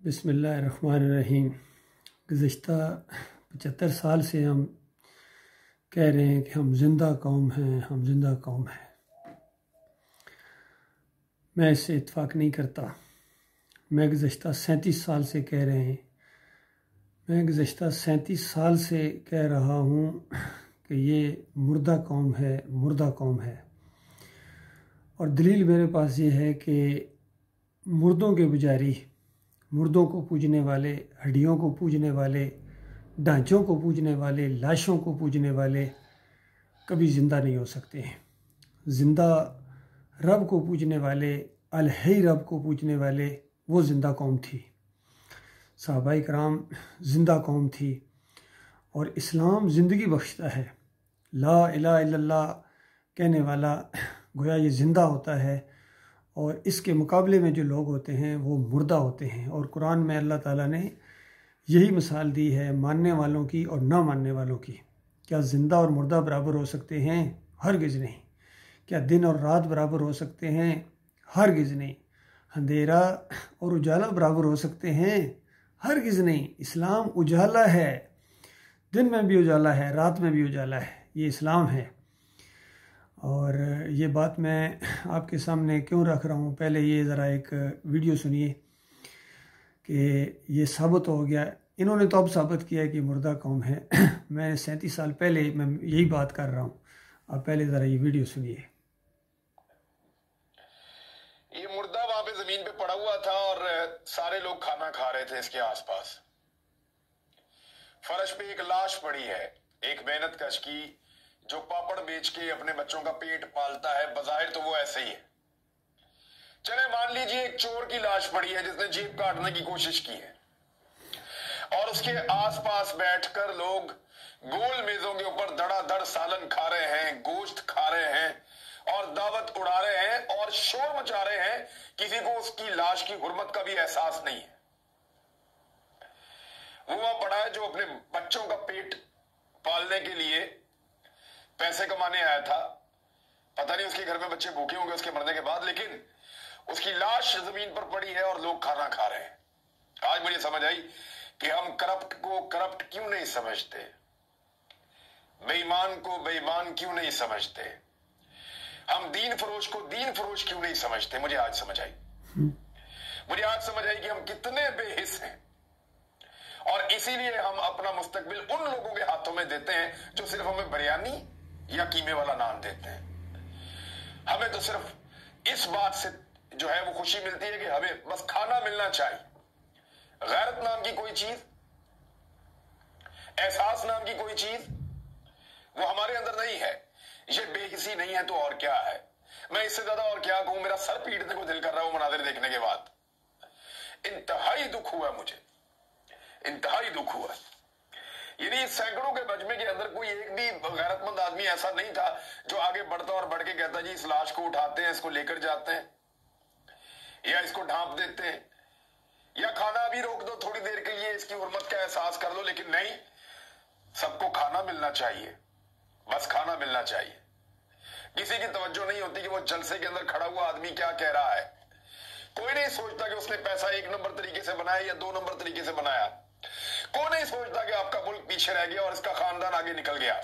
بسم اللہ الرحمن الرحیم۔ گزشتہ 75 سال سے ہم کہہ رہے ہیں کہ ہم زندہ قوم ہیں، ہم زندہ قوم ہیں۔ میں اس سے اتفاق نہیں کرتا۔ میں گزشتہ 37 سال سے کہہ رہے ہیں، میں گزشتہ 37 سال سے کہہ رہا ہوں کہ یہ مردہ قوم ہے، مردہ قوم ہے۔ اور دلیل میرے پاس یہ ہے کہ مردوں کے پجاری، مردوں کو پوجنے والے، ہڈیوں کو پوجنے والے، ڈھانچوں کو پوجنے والے، لاشوں کو پوجنے والے کبھی زندہ نہیں ہو سکتے ہیں۔ زندہ رب کو پوجنے والے، الحی رب کو پوجنے والے، وہ زندہ قوم تھی۔ صحابہ کرام زندہ قوم تھی، اور اسلام زندگی بخشتا ہے۔ لا الہ الا اللہ کہنے والا گویا یہ زندہ ہوتا ہے، اور اس کے مقابلے میں جو لوگ ہوتے ہیں وہ مردہ ہوتے ہیں۔ اور قرآن میں اللہ تعالیٰ نے یہی مثال دی ہے ماننے والوں کی اور نہ ماننے والوں کی۔ کیا زندہ اور مردہ برابر ہو سکتے ہیں؟ ہرگز نہیں۔ کیا دن اور رات برابر ہو سکتے ہیں؟ ہرگز نہیں۔ اندھیرا اور اجالا برابر ہو سکتے ہیں؟ ہرگز نہیں۔ اسلام اجالا ہے، دن میں بھی اجالا ہے، رات میں بھی اجالا ہے۔ یہ اسلام ہے۔ اور یہ بات میں آپ کے سامنے کیوں رکھ رہا ہوں؟ پہلے یہ ذرا ایک ویڈیو سنیے کہ یہ ثابت ہو گیا۔ انہوں نے تو اب ثابت کیا ہے کہ مردہ قوم ہے۔ میں 37 سال پہلے میں یہی بات کر رہا ہوں۔ آپ پہلے ذرا یہ ویڈیو سنیے۔ یہ مردہ وہاں پہ زمین پہ پڑا ہوا تھا اور سارے لوگ کھانا کھا رہے تھے اس کے آس پاس۔ فرش پہ ایک لاش پڑی ہے، ایک محنت کش کی جو پاپڑ بیچ کے اپنے بچوں کا پیٹ پالتا ہے۔ بظاہر تو وہ ایسے ہی ہے۔ چلے مان لیجئے ایک چور کی لاش پڑی ہے جس نے جیب کاٹنے کی کوشش کی ہے، اور اس کے آس پاس بیٹھ کر لوگ گول میزوں کے اوپر دڑا دڑ سالن کھا رہے ہیں، گوشت کھا رہے ہیں، اور دعوت اڑا رہے ہیں اور شور مچا رہے ہیں۔ کسی کو اس کی لاش کی حرمت کا بھی احساس نہیں ہے۔ وہ وہاں پڑا ہے جو اپنے بچوں کا پیٹ پالنے کے لیے پیسے کمانے آیا تھا۔ پتہ نہیں اس کے گھر میں بچے بھوکے ہوں گے اس کے مرنے کے بعد، لیکن اس کی لاش زمین پر پڑی ہے اور لوگ کھانا کھا رہے ہیں۔ آج مجھے سمجھ آئی کہ ہم کرپٹ کو کرپٹ کیوں نہیں سمجھتے، بے ایمان کو بے ایمان کیوں نہیں سمجھتے، ہم دین فروش کو دین فروش کیوں نہیں سمجھتے۔ مجھے آج سمجھ آئی، مجھے آج سمجھ آئی کہ ہم کتنے بے حس ہیں، اور اسی لیے ہم اپنا مستقبل ان لوگوں کے ہاتھوں میں دیتے ہیں جو صرف ہمیں بریانی یا قیمے والا نان دیتے ہیں۔ ہمیں تو صرف اس بات سے جو ہے وہ خوشی ملتی ہے کہ ہمیں بس کھانا ملنا چاہیے۔ غیرت نام کی کوئی چیز، احساس نام کی کوئی چیز وہ ہمارے اندر نہیں ہے۔ یہ بے حسی نہیں ہے تو اور کیا ہے؟ میں اس سے زیادہ اور کیا کہوں؟ میرا سر پیٹنے کو دل کر رہا ہوں مناظر دیکھنے کے بعد۔ انتہائی دکھ ہوا مجھے، انتہائی دکھ ہوا۔ یعنی سینکڑوں کے مجمع کے اندر کوئی ایک بھی غیرت مند آدمی ایسا نہیں تھا جو آگے بڑھتا اور بڑھ کے کہتا جی اس لاش کو اٹھاتے ہیں، اس کو لے کر جاتے ہیں، یا اس کو ڈھانپ دیتے ہیں، یا کھانا بھی روک دو تھوڑی دیر کے لیے، اس کی حرمت کا احساس کر لو۔ لیکن نہیں، سب کو کھانا ملنا چاہیے، بس کھانا ملنا چاہیے۔ کسی کی توجہ نہیں ہوتی کہ وہ جلسے کے اندر کھڑا ہوا آدمی کیا کہہ رہا ہے۔ کوئی نہیں سوچتا کہ اس نے پیسہ 1 نمبر طریقے سے بنایا یا 2 نمبر طریقے سے بنایا۔ کوئی نہیں سوچتا کہ آپ کا ملک پیچھے رہ گیا اور اس کا خاندان آگے نکل گیا۔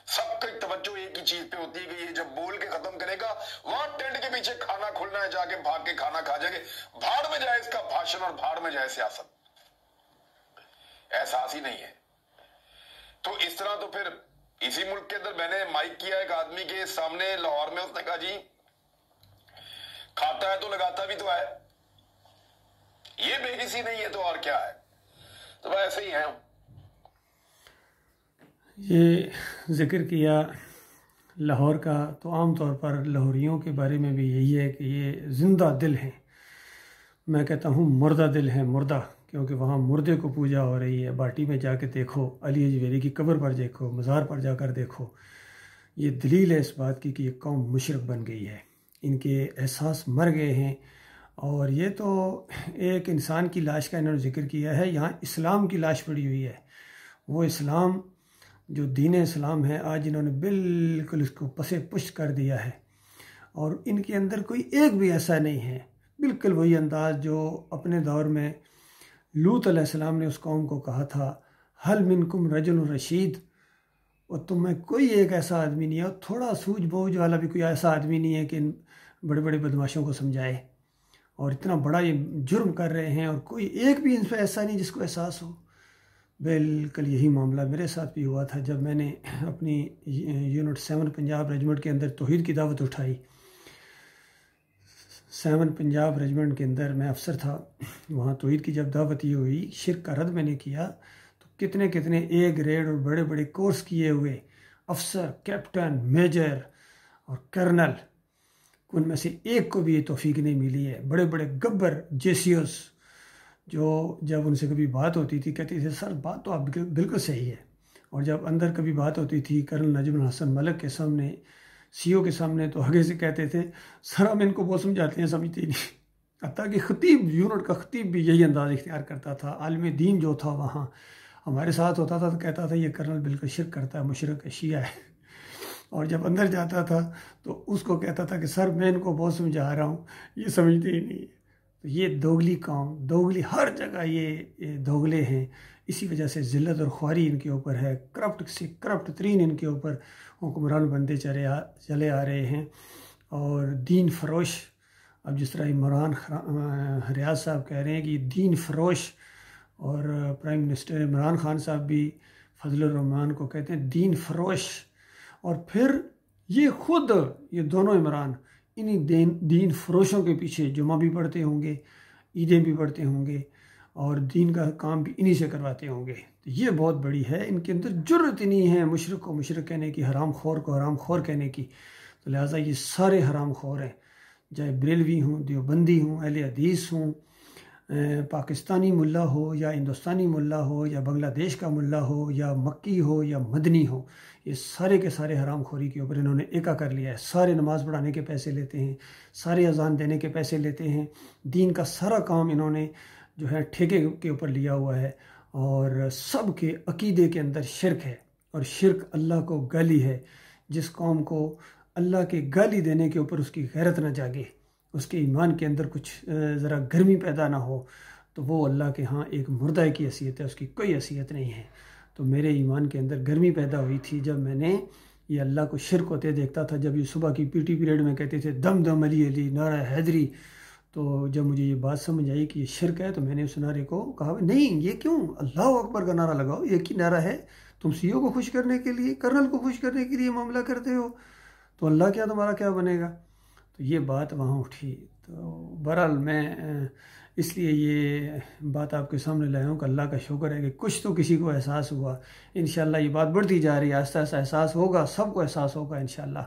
سب کی توجہ ایک ہی چیز پہ ہوتی ہے کہ یہ جب بول کے ختم کرے گا، وہاں ٹینٹ کے پیچھے کھانا کھلنا ہے، جا کے بھاگ کے کھانا کھا جائیں گے۔ بھاڑ میں جائے اس کا بھاشن اور بھاڑ میں جائے سیاست۔ احساس ہی نہیں ہے۔ تو اس طرح تو پھر اسی ملک کے اندر میں نے مائک کیا ایک آدمی کے سامنے لاہور میں، اس نے کہا جی کھاتا ہے تو لگاتا بھی تو ہے، یہ بے حسی نہیں ہے تو اور کیا ہے؟ تو وہ ایسے ہی ہیں۔ یہ ذکر کیا لاہور کا، تو عام طور پر لاہوریوں کے بارے میں بھی یہی ہے کہ یہ زندہ دل ہیں۔ میں کہتا ہوں مردہ دل ہیں، مردہ، کیونکہ وہاں مردے کو پوجا ہو رہی ہے۔ باٹی میں جا کے دیکھو، علی اجویری کی قبر پر دیکھو، مزار پر جا کر دیکھو۔ یہ دلیل ہے اس بات کی کہ یہ قوم مشرک بن گئی ہے، ان کے احساس مر گئے ہیں۔ اور یہ تو ایک انسان کی لاش کا انہوں نے ذکر کیا ہے، یہاں اسلام کی لاش پڑی ہوئی ہے۔ وہ اسلام جو دین اسلام ہے، آج انہوں نے بالکل اس کو پسے پشت کر دیا ہے، اور ان کے اندر کوئی ایک بھی ایسا نہیں ہے۔ بالکل وہی انداز جو اپنے دور میں لوط علیہ السلام نے اس قوم کو کہا تھا حل منکم رجل رشید، اور تم میں کوئی ایک ایسا آدمی نہیں ہے، اور تھوڑا سوجھ بوجھ والا بھی کوئی ایسا آدمی نہیں ہے کہ ان بڑے بڑے بدماشوں کو سمجھائے، اور اتنا بڑا یہ جرم کر رہے ہیں اور کوئی ایک بھی ان پہ ایسا نہیں جس کو احساس ہو۔ بالکل یہی معاملہ میرے ساتھ بھی ہوا تھا جب میں نے اپنی یونٹ 7 پنجاب ریجمنٹ کے اندر توحید کی دعوت اٹھائی۔ 7 پنجاب ریجمنٹ کے اندر میں افسر تھا، وہاں توحید کی جب دعوت یہ ہوئی، شرک کا رد میں نے کیا، تو کتنے کتنے اے گریڈ اور بڑے بڑے کورس کیے ہوئے افسر، کیپٹن، میجر اور کرنل، ان میں سے ایک کو بھی یہ توفیق نہیں ملی ہے۔ بڑے بڑے گبر جیسیوس جو جب ان سے کبھی بات ہوتی تھی کہتے تھے سر بات تو آپ بالکل صحیح ہے، اور جب اندر کبھی بات ہوتی تھی کرنل نجم الحسن ملک کے سامنے، سی او کے سامنے، تو آگے سے کہتے تھے سر ہم ان کو بہت سمجھاتے ہیں سمجھتے ہی نہیں۔ حتیٰ کہ خطیب، یونٹ کا خطیب بھی یہی انداز اختیار کرتا تھا۔ عالم دین جو تھا وہاں ہمارے ساتھ ہوتا تھا تو کہتا تھا یہ کرنل بالکل شرک کرتا ہے، مشرک ہے، شیعہ ہے، اور جب اندر جاتا تھا تو اس کو کہتا تھا کہ سر میں ان کو بہت سمجھا رہا ہوں، یہ سمجھتے ہی نہیں۔ تو یہ دوگلی قوم، دوگلی ہر جگہ یہ دوگلے ہیں، اسی وجہ سے ذلت اور خواری ان کے اوپر ہے، کرپٹ سے کرپٹ ترین ان کے اوپر حکمران بنتے چلے آ رہے ہیں، اور دین فروش، اب جس طرح عمران ریاض صاحب کہہ رہے ہیں کہ یہ دین فروش، اور پرائم منسٹر عمران خان صاحب بھی فضل الرحمان کو کہتے ہیں دین فروش، اور پھر یہ خود یہ دونوں عمران انہی دین فروشوں کے پیچھے جمعہ بھی پڑھتے ہوں گے، عیدیں بھی پڑھتے ہوں گے، اور دین کا کام بھی انہی سے کرواتے ہوں گے۔ تو یہ بہت بڑی ہے، ان کے اندر جرت ہی نہیں ہے مشرک کو مشرک کہنے کی، حرام خور کو حرام خور کہنے کی۔ تو لہٰذا یہ سارے حرام خور ہیں، چاہے بریلوی ہوں، دیوبندی ہوں، اہل حدیث ہوں، پاکستانی ملا ہو یا ہندوستانی ملا ہو یا بنگلہ دیش کا ملا ہو یا مکی ہو یا مدنی ہو، یہ سارے کے سارے حرام خوری کے اوپر انہوں نے ایکا کر لیا ہے۔ سارے نماز پڑھانے کے پیسے لیتے ہیں، سارے اذان دینے کے پیسے لیتے ہیں، دین کا سارا کام انہوں نے جو ہے ٹھیکے کے اوپر لیا ہوا ہے، اور سب کے عقیدے کے اندر شرک ہے، اور شرک اللہ کو گالی ہے۔ جس قوم کو اللہ کے گالی دینے کے اوپر اس کی غیرت نہ جاگے، اس کے ایمان کے اندر کچھ ذرا گرمی پیدا نہ ہو، تو وہ اللہ کے ہاں ایک مردہ کی حیثیت ہے، اس کی کوئی حیثیت نہیں ہے۔ تو میرے ایمان کے اندر گرمی پیدا ہوئی تھی جب میں نے یہ اللہ کو شرک ہوتے دیکھتا تھا۔ جب یہ صبح کی پی ٹی پیریڈ میں کہتے تھے دم دم علی علی، نعرہ حیدری، تو جب مجھے یہ بات سمجھ آئی کہ یہ شرک ہے تو میں نے اس نعرے کو کہا نہیں، یہ کیوں اللہ اکبر کا نعرہ لگاؤ، ایک ہی نعرہ ہے، تم سی او کو خوش کرنے کے لیے، کرنل کو خوش کرنے کے لیے معاملہ کرتے ہو، تو اللہ کیا تمہارا کیا بنے گا؟ تو یہ بات وہاں اٹھی۔ تو بہرحال میں اس لیے یہ بات آپ کے سامنے لایا ہوں کہ اللہ کا شکر ہے کہ کچھ تو کسی کو احساس ہوا۔ انشاءاللہ یہ بات بڑھتی جا رہی ہے، آہستہ آہستہ احساس ہوگا، سب کو احساس ہوگا انشاءاللہ،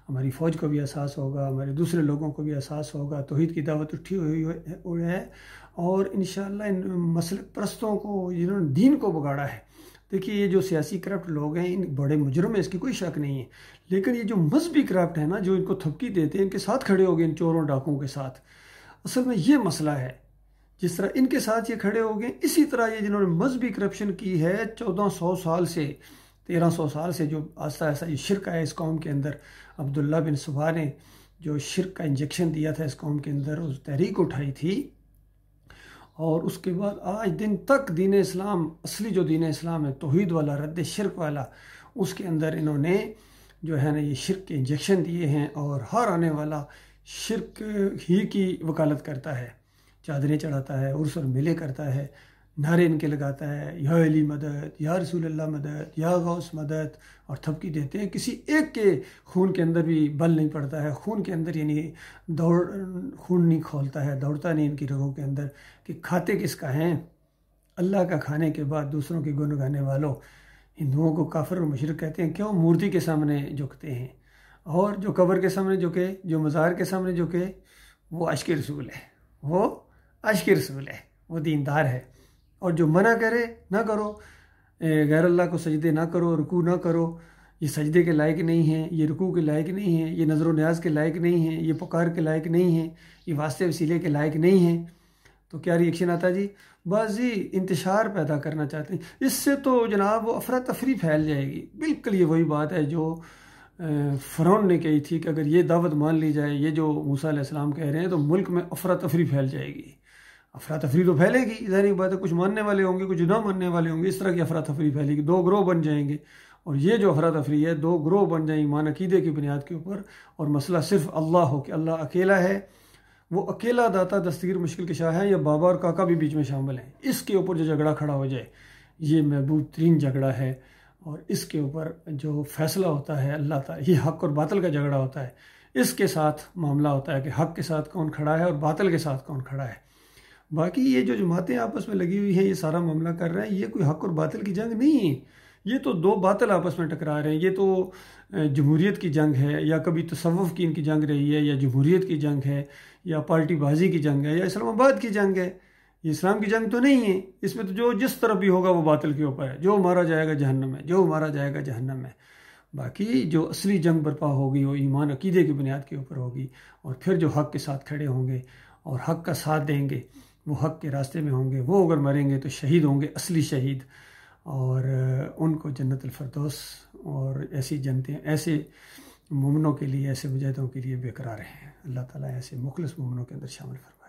ہماری فوج کو بھی احساس ہوگا، ہمارے دوسرے لوگوں کو بھی احساس ہوگا، توحید کی دعوت اٹھی ہوئی ہے، اور انشاءاللہ ان مسلک پرستوں کو جنہوں نے دین کو بگاڑا ہے، دیکھیے یہ جو سیاسی کرپٹ لوگ ہیں ان بڑے مجرم ہیں، اس کی کوئی شک نہیں ہے، لیکن یہ جو مذہبی کرپٹ ہے نا، جو ان کو تھپکی دیتے ہیں، ان کے ساتھ کھڑے ہو گئے، ان چوروں ڈاکوں کے ساتھ، اصل میں یہ مسئلہ ہے۔ جس طرح ان کے ساتھ یہ کھڑے ہو گئے، اسی طرح یہ جنہوں نے مذہبی کرپشن کی ہے 1400 سال سے، 1300 سال سے، جو آہستہ آہستہ یہ شرک ہے اس قوم کے اندر، عبداللہ بن سبا نے جو شرک کا انجیکشن دیا تھا اس قوم کے اندر، اس تحریک اٹھائی تھی، اور اس کے بعد آج دن تک دین اسلام، اصلی جو دین اسلام ہے توحید والا، رد شرک والا، اس کے اندر انہوں نے جو ہے نا یہ شرک کے انجیکشن دیے ہیں، اور ہر آنے والا شرک ہی کی وکالت کرتا ہے، چادریں چڑھاتا ہے، عرس اور میلے کرتا ہے، نعرے ان کے لگاتا ہے، یا علی مدد، یا رسول اللہ مدد، یا غوث مدد، اور تھپکی دیتے ہیں۔ کسی ایک کے خون کے اندر بھی بل نہیں پڑتا ہے، خون کے اندر یعنی خون نہیں کھولتا ہے، دوڑتا نہیں ان کی رگوں کے اندر، کہ کھاتے کس کا ہیں؟ اللہ کا کھانے کے بعد دوسروں کے گن گانے والوں۔ ہندوؤں کو کافر اور مشرک کہتے ہیں، کیوں؟ مورتی کے سامنے جھکتے ہیں، اور جو قبر کے سامنے جھکے، جو مزار کے سامنے جھکے، وہ عشق رسول ہے، وہ عشق رسول ہے، وہ دیندار ہے۔ اور جو منع کرے نہ کرو، غیر اللہ کو سجدے نہ کرو، رکوع نہ کرو، یہ سجدے کے لائق نہیں ہیں، یہ رکوع کے لائق نہیں ہیں، یہ نظر و نیاز کے لائق نہیں ہیں، یہ پکار کے لائق نہیں ہیں، یہ واسطے وسیلے کے لائق نہیں ہیں، تو کیا ریئیکشن آتا جی؟ بس جی انتشار پیدا کرنا چاہتے ہیں۔ اس سے تو جناب وہ افراتفری پھیل جائے گی۔ بالکل یہ وہی بات ہے جو فرعون نے کہی تھی کہ اگر یہ دعوت مان لی جائے، یہ جو موسیٰ علیہ السلام کہہ رہے ہیں، تو ملک میں افراتفری پھیل جائے گی۔ افراتفری تو پھیلے گی، ظاہری بات ہے، کچھ ماننے والے ہوں گے، کچھ نہ ماننے والے ہوں گے، اس طرح کی افراتفری پھیلے گی، 2 گروہ بن جائیں گے، اور یہ جو افراتفری ہے 2 گروہ بن جائیں ایمان عقیدے کی بنیاد کے اوپر، اور مسئلہ صرف اللہ ہو کہ اللہ اکیلا ہے، وہ اکیلا داتا دستگیر مشکل کشا ہے، یا بابا اور کاکا بھی بیچ میں شامل ہیں، اس کے اوپر جو جھگڑا کھڑا ہو جائے یہ محبوب ترین جھگڑا ہے، اور اس کے اوپر جو فیصلہ ہوتا ہے اللہ تعالیٰ، یہ حق اور باطل کا جھگڑا ہوتا ہے، اس کے ساتھ معاملہ ہوتا ہے کہ حق کے ساتھ کون کھڑا ہے اور باطل کے ساتھ کون کھڑا ہے۔ باقی یہ جو جماعتیں آپس میں لگی ہوئی ہیں، یہ سارا معاملہ کر رہے ہیں، یہ کوئی حق اور باطل کی جنگ نہیں ہے، یہ تو 2 باطل آپس میں ٹکرا رہے ہیں، یہ تو جمہوریت کی جنگ ہے، یا کبھی تصوف کی ان کی جنگ رہی ہے، یا جمہوریت کی جنگ ہے، یا پارٹی بازی کی جنگ ہے، یا اسلام آباد کی جنگ ہے، یہ اسلام کی جنگ تو نہیں ہے۔ اس میں تو جو جس طرف بھی ہوگا وہ باطل کے اوپر ہے، جو مارا جائے گا جہنم میں، جو مارا جائے گا جہنم میں۔ باقی جو اصلی جنگ برپا ہوگی وہ ایمان عقیدے کی بنیاد کے اوپر ہوگی، اور پھر جو حق کے ساتھ کھڑے ہوں گے اور حق کا ساتھ دیں گے، وہ حق کے راستے میں ہوں گے، وہ اگر مریں گے تو شہید ہوں گے، اصلی شہید، اور ان کو جنت الفردوس اور ایسی جنتیں ایسے مومنوں کے لیے، ایسے مجاہدوں کے لیے بے قرار ہیں۔ اللہ تعالیٰ ایسے مخلص مومنوں کے اندر شامل فرمائے۔